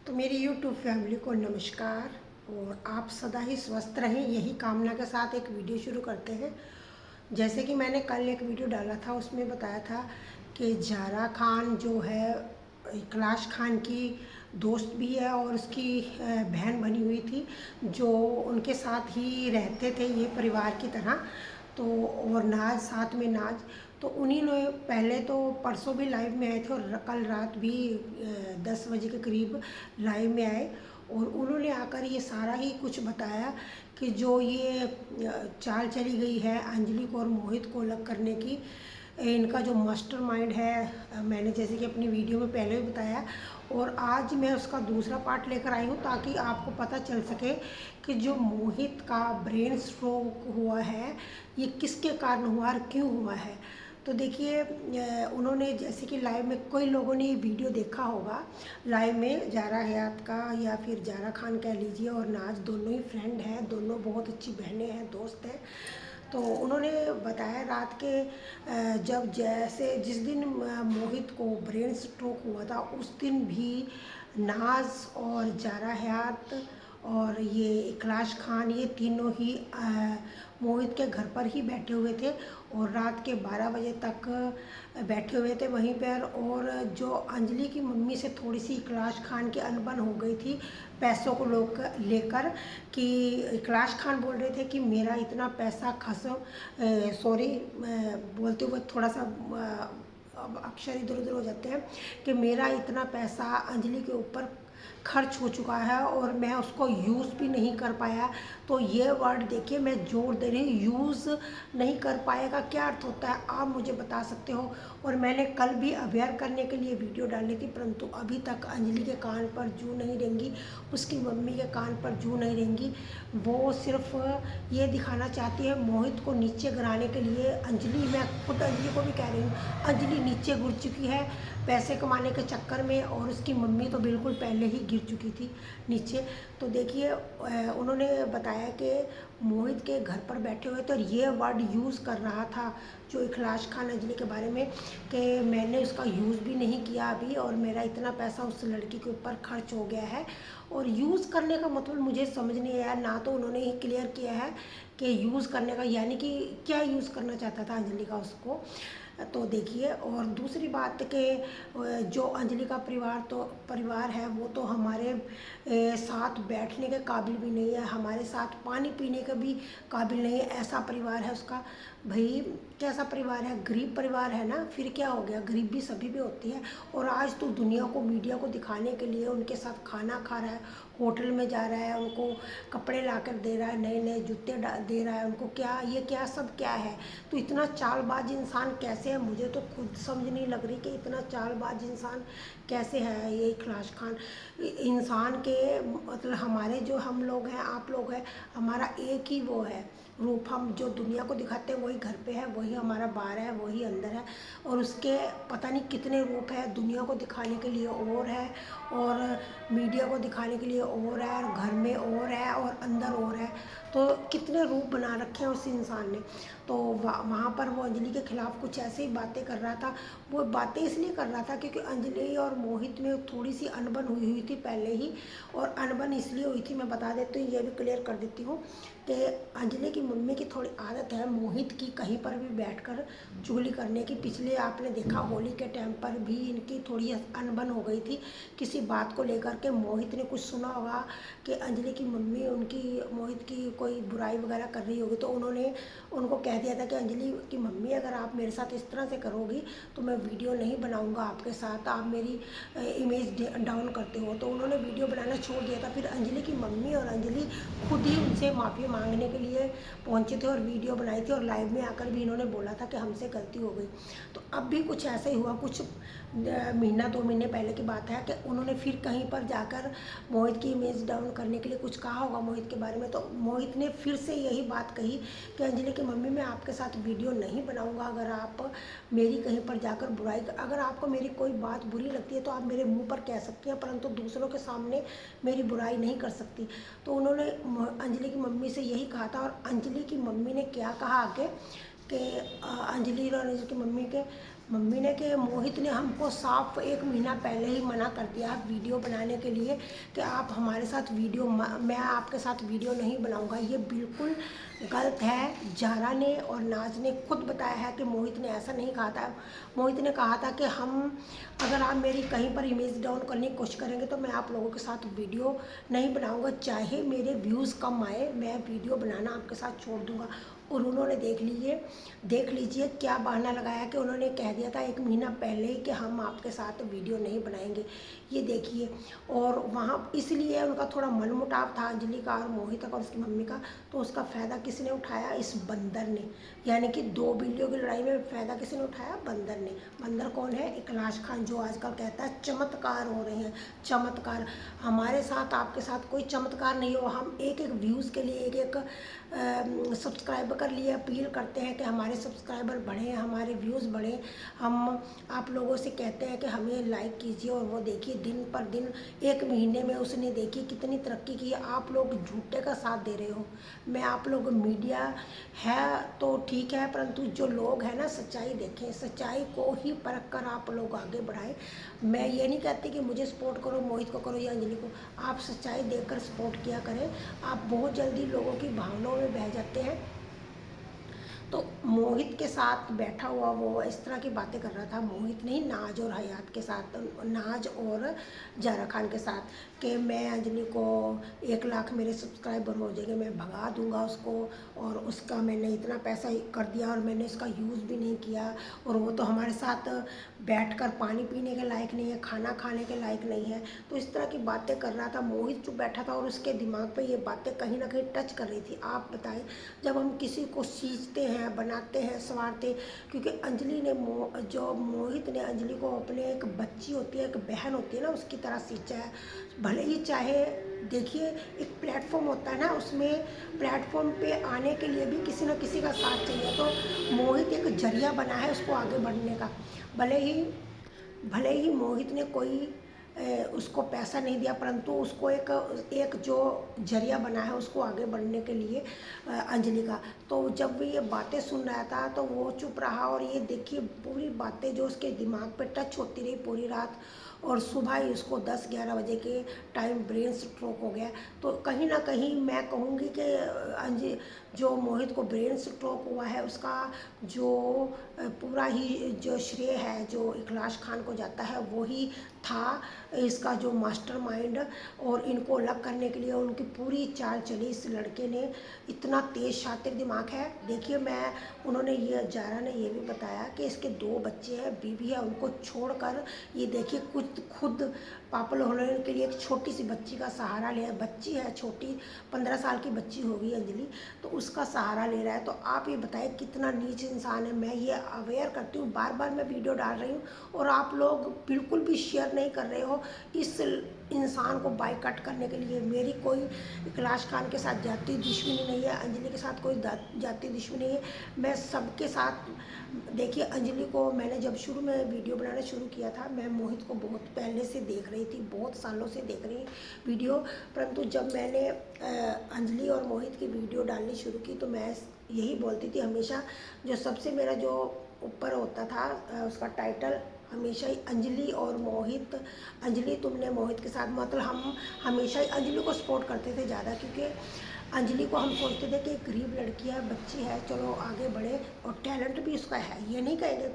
तो मेरी YouTube family को नमस्कार। और आप सदा ही स्वस्थ रहें, यही कामना के साथ एक वीडियो शुरू करते हैं। जैसे कि मैंने कल एक वीडियो डाला था, उसमें बताया था कि ज़ारा खान जो है कैलाश खान की दोस्त भी है और उसकी बहन बनी हुई थी, जो उनके साथ ही रहते थे ये परिवार की तरह। तो और नाज, साथ में नाज, तो उन्हीं ने पहले तो परसों भी लाइव में आए थे और कल रात भी 10 बजे के करीब लाइव में आए। और उन्होंने आकर ये सारा ही कुछ बताया कि जो ये चाल चली गई है अंजलि को और मोहित को अलग करने की, इनका जो मास्टरमाइंड है, मैंने जैसे कि अपनी वीडियो में पहले भी बताया, और आज मैं उसका दूसरा पार्ट लेकर आई हूँ ताकि आपको पता चल सके कि जो मोहित का ब्रेन स्ट्रोक हुआ है ये किसके कारण हुआ और क्यों हुआ है। तो देखिए, उन्होंने जैसे कि लाइव में कई लोगों ने ये वीडियो देखा होगा। लाइव में ज़ारा हयात का या फिर ज़ारा खान कह लीजिए और नाज दोनों ही फ्रेंड हैं, दोनों बहुत अच्छी बहनें हैं, दोस्त हैं। तो उन्होंने बताया रात के जब जैसे जिस दिन मोहित को ब्रेन स्ट्रोक हुआ था उस दिन भी नाज और ज़ारा हयात और ये कैलाश खान, ये तीनों ही मोहित के घर पर ही बैठे हुए थे और रात के 12 बजे तक बैठे हुए थे वहीं पर। और जो अंजलि की मम्मी से थोड़ी सी कैलाश खान की अनबन हो गई थी पैसों को लेकर, कि कैलाश खान बोल रहे थे कि मेरा इतना पैसा सॉरी, बोलते हुए थोड़ा सा अब अक्षर इधर उधर हो जाते हैं, कि मेरा इतना पैसा अंजलि के ऊपर खर्च हो चुका है और मैं उसको यूज़ भी नहीं कर पाया। तो ये वर्ड देखिए, मैं जोर दे रही हूँ, यूज़ नहीं कर पाएगा क्या अर्थ होता है, आप मुझे बता सकते हो। और मैंने कल भी अवेयर करने के लिए वीडियो डाली थी, परंतु अभी तक अंजलि के कान पर जू नहीं रेंगी, उसकी मम्मी के कान पर जू नहीं रेंगी। वो सिर्फ ये दिखाना चाहती है मोहित को नीचे गिराने के लिए। अंजलि, मैं खुद अंजलि को भी कह रही हूँ, अंजलि नीचे गिर चुकी है पैसे कमाने के चक्कर में, और उसकी मम्मी तो बिल्कुल पहले ही गिर चुकी थी नीचे। तो देखिए, उन्होंने बताया कि मोहित के घर पर बैठे हुए थे और ये वर्ड यूज़ कर रहा था जो कैलाश खान अंजलि के बारे में, कि मैंने उसका यूज़ भी नहीं किया अभी और मेरा इतना पैसा उस लड़की के ऊपर खर्च हो गया है। और यूज़ करने का मतलब मुझे समझ नहीं आया, ना तो उन्होंने ही क्लियर किया है कि यूज़ करने का यानी कि क्या यूज़ करना चाहता था अंजलि का उसको। तो देखिए, और दूसरी बात कि जो अंजलि का परिवार है वो तो हमारे साथ बैठने के काबिल भी नहीं है, हमारे साथ पानी पीने का भी काबिल नहीं है, ऐसा परिवार है उसका। भाई कैसा परिवार है, गरीब परिवार है ना, फिर क्या हो गया, गरीब भी सभी भी होती है। और आज तो दुनिया को, मीडिया को दिखाने के लिए उनके साथ खाना खा रहा है, होटल में जा रहा है, उनको कपड़े ला कर दे रहा है, नए नए जूते दे रहा है उनको, क्या ये क्या सब क्या है। तो इतना चालबाज इंसान कैसे है, मुझे तो खुद समझ नहीं लग रही कि इतना चालबाज इंसान कैसे है ये कैलाश खान। इंसान के मतलब हमारे जो हम लोग हैं, आप लोग हैं, हमारा एक ही वो है रूप, हम जो दुनिया को दिखाते हैं वही घर पे है, वही हमारा बाहर है, वही अंदर है। और उसके पता नहीं कितने रूप है, दुनिया को दिखाने के लिए और है, और मीडिया को दिखाने के लिए और है, और घर में और है, और अंदर और है। तो कितने रूप बना रखे हैं उस इंसान ने। तो वहाँ पर वो अंजलि के खिलाफ़ कुछ ऐसे ही बातें कर रहा था। वो बातें इसलिए कर रहा था क्योंकि अंजलि और मोहित में थोड़ी सी अनबन हुई थी पहले ही। और अनबन इसलिए हुई थी, मैं बता देती हूँ, ये भी क्लियर कर देती हूँ, कि अंजलि की मम्मी की थोड़ी आदत है मोहित की कहीं पर भी बैठकर चुगली करने की। पिछले आपने देखा होली के टाइम पर भी इनकी थोड़ी अनबन हो गई थी किसी बात को लेकर के। मोहित ने कुछ सुना होगा कि अंजलि की मम्मी उनकी मोहित की कोई बुराई वगैरह कर रही होगी, तो उन्होंने उनको कह दिया था कि अंजलि की मम्मी, अगर आप मेरे साथ इस तरह से करोगी तो मैं वीडियो नहीं बनाऊंगा आपके साथ, आप मेरी इमेज डाउन करते हो। तो उन्होंने वीडियो बनाना छोड़ दिया था। फिर अंजलि की मम्मी और अंजलि खुद ही उनसे माफ़ी मांगने के लिए पहुंचे थे और वीडियो बनाई थी, और लाइव में आकर भी इन्होंने बोला था कि हमसे गलती हो गई। तो अब भी कुछ ऐसा ही हुआ, कुछ महीना 2 महीने पहले की बात है कि उन्होंने फिर कहीं पर जाकर मोहित की इमेज डाउन करने के लिए कुछ कहा होगा मोहित के बारे में। तो मोहित ने फिर से यही बात कही कि अंजलि की मम्मी, मैं आपके साथ वीडियो नहीं बनाऊंगा अगर आप मेरी कहीं पर जाकर बुराई, अगर आपको मेरी कोई बात बुरी लगती है तो आप मेरे मुंह पर कह सकती हैं, परंतु दूसरों के सामने मेरी बुराई नहीं कर सकती। तो उन्होंने अंजलि की मम्मी से यही कहा था। और अंजलि की मम्मी ने क्या कहा आगे कि अंजलि और अंजलि की मम्मी के मम्मी ने कि मोहित ने हमको साफ 1 महीना पहले ही मना कर दिया वीडियो बनाने के लिए कि आप हमारे साथ वीडियो मैं आपके साथ वीडियो नहीं बनाऊंगा। ये बिल्कुल गलत है। ज़ारा ने और नाज ने खुद बताया है कि मोहित ने ऐसा नहीं कहा था। मोहित ने कहा था कि अगर आप मेरी कहीं पर इमेज डाउन करने की कोशिश करेंगे तो मैं आप लोगों के साथ वीडियो नहीं बनाऊंगा, चाहे मेरे व्यूज़ कम आए, मैं वीडियो बनाना आपके साथ छोड़ दूंगा। और उन्होंने देख लीजिए क्या बहाना लगाया कि उन्होंने कह दिया था 1 महीना पहले ही कि हम आपके साथ वीडियो नहीं बनाएंगे। ये देखिए, और वहाँ इसलिए उनका थोड़ा मनमुटाव था अंजलि का और मोहित का और उसकी मम्मी का, तो उसका फ़ायदा किसने उठाया? इस बंदर ने। यानी कि 2 बिल्लियों की लड़ाई में फ़ायदा किसने उठाया? बंदर ने। बंदर कौन है? इकलाश खान, जो आजकल कहता है चमत्कार हो रहे हैं, चमत्कार। हमारे साथ आपके साथ कोई चमत्कार नहीं हो। हम एक एक व्यूज़ के लिए एक एक सब्सक्राइबर के लिए अपील करते हैं कि हमारे सब्सक्राइबर बढ़ें, हमारे व्यूज़ बढ़ें। हम आप लोगों से कहते हैं कि हमें लाइक कीजिए, और वो देखिए दिन पर दिन 1 महीने में उसने देखिए कितनी तरक्की की है। आप लोग झूठे का साथ दे रहे हो। मैं आप लोग मीडिया है तो ठीक है, परंतु जो लोग हैं ना, सच्चाई देखें, सच्चाई को ही परख कर आप लोग आगे बढ़ाएं। मैं ये नहीं कहती कि मुझे सपोर्ट करो, मोहित को करो या अंजलि को। आप सच्चाई देखकर सपोर्ट किया करें। आप बहुत जल्दी लोगों की भावनाओं में बह जाते हैं। तो मोहित के साथ बैठा हुआ वो इस तरह की बातें कर रहा था, मोहित नहीं, नाज और हयात के साथ, नाज और ज़ारा खान के साथ, कि मैं अंजलि को 1 लाख मेरे सब्सक्राइबर हो जाएंगे, मैं भगा दूंगा उसको, और उसका मैंने इतना पैसा कर दिया और मैंने इसका यूज़ भी नहीं किया, और वो तो हमारे साथ बैठकर पानी पीने के लायक नहीं है, खाना खाने के लायक नहीं है। तो इस तरह की बातें कर रहा था मोहित, चुप बैठा था, और उसके दिमाग पे ये बातें कहीं ना कहीं टच कर रही थी। आप बताएं, जब हम किसी को सींचते हैं, बनाते हैं, संवारते, क्योंकि अंजलि ने जो मोहित ने अंजलि को अपने एक बच्ची होती है, एक बहन होती है ना, उसकी तरह सींचा है। भले ही चाहे देखिए, एक प्लेटफॉर्म होता है ना, उसमें प्लेटफॉर्म पे आने के लिए भी किसी न किसी का साथ चाहिए। तो मोहित एक जरिया बना है उसको आगे बढ़ने का। भले ही मोहित ने कोई उसको पैसा नहीं दिया, परंतु उसको एक एक जो जरिया बना है उसको आगे बढ़ने के लिए, अंजलि का। तो जब भी ये बातें सुन रहा था तो वो चुप रहा, और ये देखिए पूरी बातें जो उसके दिमाग पे टच होती रही पूरी रात, और सुबह ही उसको 10-11 बजे के टाइम ब्रेन स्ट्रोक हो गया। तो कहीं ना कहीं मैं कहूँगी कि जो मोहित को ब्रेन स्ट्रोक हुआ है, उसका जो पूरा ही जो श्रेय है जो इखलास खान को जाता है, वो ही था इसका जो मास्टरमाइंड। और इनको अलग करने के लिए उनकी पूरी चाल चली। इस लड़के ने इतना तेज शातिर दिमाग है। देखिए, उन्होंने ये ज़ारा ने ये भी बताया कि इसके 2 बच्चे हैं, बीवी है, उनको छोड़कर ये देखिए कुछ खुद पापल होने के लिए एक छोटी सी बच्ची का सहारा लिया। बच्ची है छोटी, 15 साल की बच्ची होगी अंजलि, तो उसका सहारा ले रहा है। तो आप ये बताएं कितना नीच इंसान है। मैं ये अवेयर करती हूँ, बार बार मैं वीडियो डाल रही हूँ, और आप लोग बिल्कुल भी शेयर नहीं कर रहे हो इस इंसान को बाइकआउट करने के लिए। मेरी कोई इखलास खान के साथ जाति दुश्मनी नहीं है, अंजलि के साथ कोई जाति दुश्मनी नहीं है। मैं सबके साथ, देखिए अंजलि को मैंने जब शुरू में वीडियो बनाना शुरू किया था, मैं मोहित को बहुत पहले से देख रही थी, बहुत सालों से देख रही वीडियो। परंतु जब मैंने अंजलि और मोहित की वीडियो डालनी शुरू की तो मैं यही बोलती थी हमेशा, जो सबसे मेरा जो ऊपर होता था उसका टाइटल हमेशा ही अंजलि और मोहित। अंजलि तुमने मोहित के साथ, मतलब हम हमेशा ही अंजलि को सपोर्ट करते थे ज़्यादा, क्योंकि अंजलि को हम सोचते थे कि एक गरीब लड़की है, बच्ची है, चलो आगे बढ़े। और टैलेंट भी उसका है, ये नहीं कहेंगे,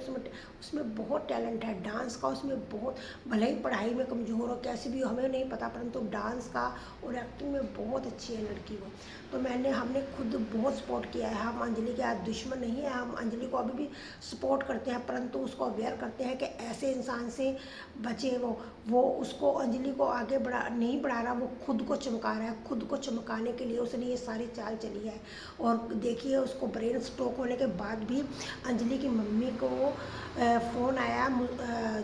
उसमें बहुत टैलेंट है डांस का, उसमें बहुत, भले ही पढ़ाई में कमज़ोर हो, कैसी भी हो हमें नहीं पता, परंतु डांस का और एक्टिंग में बहुत अच्छी है लड़की वो। तो हमने खुद बहुत सपोर्ट किया है। हम अंजलि के आज दुश्मन नहीं है, हम अंजलि को अभी भी सपोर्ट करते हैं, परंतु उसको अवेयर करते हैं कि ऐसे इंसान से बचे। वो उसको, अंजलि को आगे नहीं बढ़ा रहा, वो खुद को चमका रहा है। खुद को चमकाने के लिए उसने ये सारी चाल चली है। और देखिए, उसको ब्रेन स्ट्रोक होने के बाद भी अंजलि की मम्मी को फ़ोन आया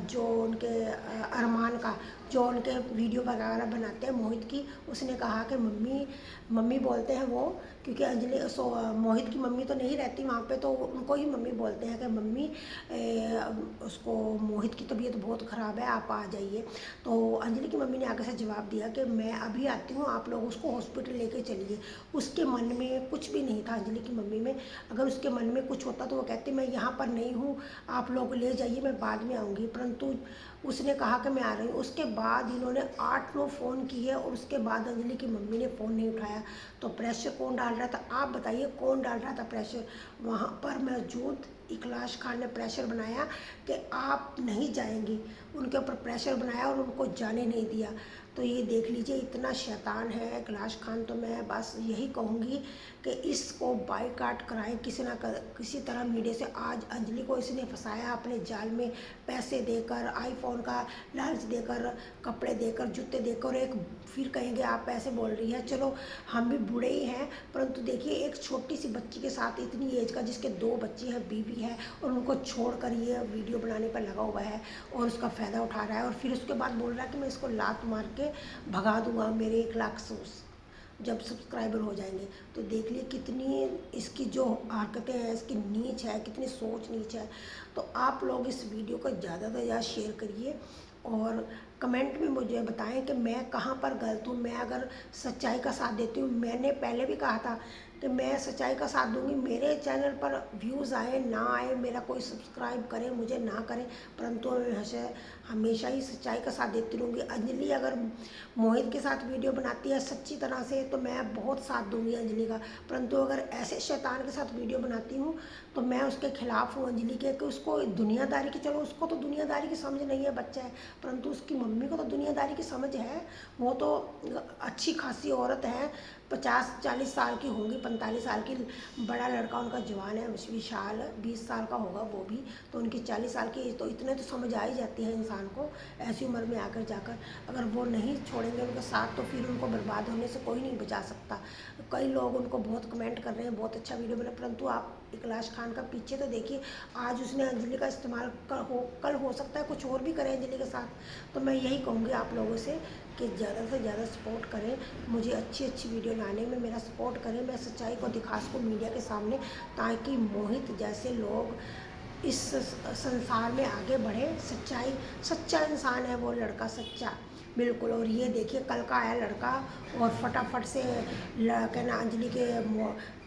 जो उनके अरमान का, जो उनके वीडियो वगैरह बनाते हैं मोहित की, उसने कहा कि मम्मी मम्मी बोलते हैं वो, क्योंकि अंजलि मोहित की मम्मी तो नहीं रहती वहाँ पे, तो उनको ही मम्मी बोलते हैं कि मम्मी उसको मोहित की तबीयत बहुत ख़राब है, आप आ जाइए। तो अंजलि की मम्मी ने आगे से जवाब दिया कि मैं अभी आती हूँ, आप लोग उसको हॉस्पिटल लेके चलिए। उसके मन में कुछ भी नहीं था अंजलि की मम्मी में, अगर उसके मन में कुछ होता तो वो कहती मैं यहाँ पर नहीं हूँ, आप लोग ले जाइए, मैं बाद में आऊँगी, परंतु उसने कहा कि मैं आ रही हूँ। उसके बाद इन्होंने 8-9 फ़ोन किए और उसके बाद अंजलि की मम्मी ने फ़ोन नहीं उठाया। तो प्रेशर कौन डाल रहा था, आप बताइए कौन डाल रहा था प्रेशर? वहाँ पर मौजूद इखलास खान ने प्रेशर बनाया कि आप नहीं जाएंगी, उनके ऊपर प्रेशर बनाया और उनको जाने नहीं दिया। तो ये देख लीजिए, इतना शैतान है इखलास खान। तो मैं बस यही कहूँगी कि इसको बाइकाट कराएं किसी ना किसी तरह मीडिया से। आज अंजलि को इसने फंसाया अपने जाल में, पैसे देकर, आईफोन का लालच देकर, कपड़े देकर, जूते देकर, एक फिर कहेंगे आप पैसे बोल रही है। चलो हम भी बूढ़े ही हैं, परंतु देखिए एक छोटी सी बच्ची के साथ, इतनी एज का, जिसके 2 बच्चे हैं, बीवी है, और उनको छोड़कर ये वीडियो बनाने पर लगा हुआ है और उसका फ़ायदा उठा रहा है। और फिर उसके बाद बोल रहा है कि मैं इसको लात मार के भगा दूंगा, मेरे 1 लाख जब सब्सक्राइबर हो जाएंगे। तो देख लिए कितनी इसकी जो हरकतें हैं, इसकी नीच है, कितनी सोच नीच है। तो आप लोग इस वीडियो को ज़्यादा से ज़्यादा शेयर करिए और कमेंट में मुझे बताएं कि मैं कहाँ पर गलत हूँ। मैं अगर सच्चाई का साथ देती हूँ, मैंने पहले भी कहा था कि मैं सच्चाई का साथ दूंगी, मेरे चैनल पर व्यूज़ आए ना आए, मेरा कोई सब्सक्राइब करे मुझे ना करे, परंतु मैं हमेशा ही सच्चाई का साथ देती रहूँगी। अंजलि अगर मोहित के साथ वीडियो बनाती है सच्ची तरह से तो मैं बहुत साथ दूंगी अंजलि का, परंतु अगर ऐसे शैतान के साथ वीडियो बनाती हूँ तो मैं उसके खिलाफ हूँ अंजलि के, कि उसको दुनियादारी की, चलो उसको तो दुनियादारी की समझ नहीं है, बच्चा है, परंतु उसकी मम्मी को तो दुनियादारी की समझ है। वो तो अच्छी खासी औरत है, 50-40 साल की होंगी, 45 साल की। बड़ा लड़का उनका जवान है, विशाल 20 साल का होगा वो भी, तो उनकी 40 साल की एज, तो इतने तो समझ आ ही जाती है इंसान को ऐसी उम्र में आकर जाकर। अगर वो नहीं छोड़ेंगे उनके साथ तो फिर उनको बर्बाद होने से कोई नहीं बचा सकता। कई लोग उनको बहुत कमेंट कर रहे हैं, बहुत अच्छा वीडियो बना, परंतु आप इखलास खान का पीछे तो देखिए। आज उसने अंजलि का इस्तेमाल कल हो सकता है कुछ और भी करें अंजलि के साथ। तो मैं यही कहूँगी आप लोगों से कि ज़्यादा से ज़्यादा सपोर्ट करें, मुझे अच्छी अच्छी वीडियो लाने में मेरा सपोर्ट करें, मैं सच्चाई को दिखा सकूँ मीडिया के सामने, ताकि मोहित जैसे लोग इस संसार में आगे बढ़े। सच्चा इंसान है वो लड़का, सच्चा बिल्कुल। और ये देखिए कल का आया लड़का और फटाफट से कहना अंजलि के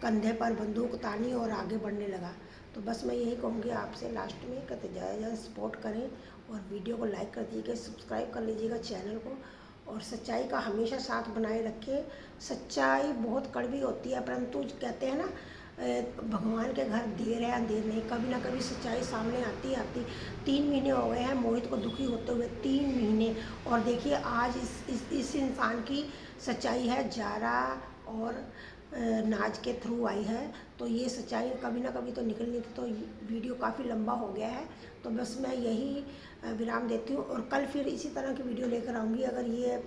कंधे पर बंदूक तानी और आगे बढ़ने लगा। तो बस मैं यही कहूँगी आपसे लास्ट में कि ज़्यादा से ज़्यादा सपोर्ट करें और वीडियो को लाइक कर दीजिएगा, सब्सक्राइब कर लीजिएगा चैनल को, और सच्चाई का हमेशा साथ बनाए रखें। सच्चाई बहुत कड़वी होती है, परंतु कहते हैं ना भगवान के घर देर है अंधेर नहीं, कभी ना कभी सच्चाई सामने आती आती। 3 महीने हो गए हैं मोहित को दुखी होते हुए, 3 महीने। और देखिए आज इस इंसान की सच्चाई है, जारा और नाज के थ्रू आई है। तो ये सच्चाई कभी ना कभी तो निकलनी थी। तो वीडियो काफ़ी लंबा हो गया है, तो बस मैं यही विराम देती हूँ और कल फिर इसी तरह की वीडियो लेकर आऊँगी। अगर ये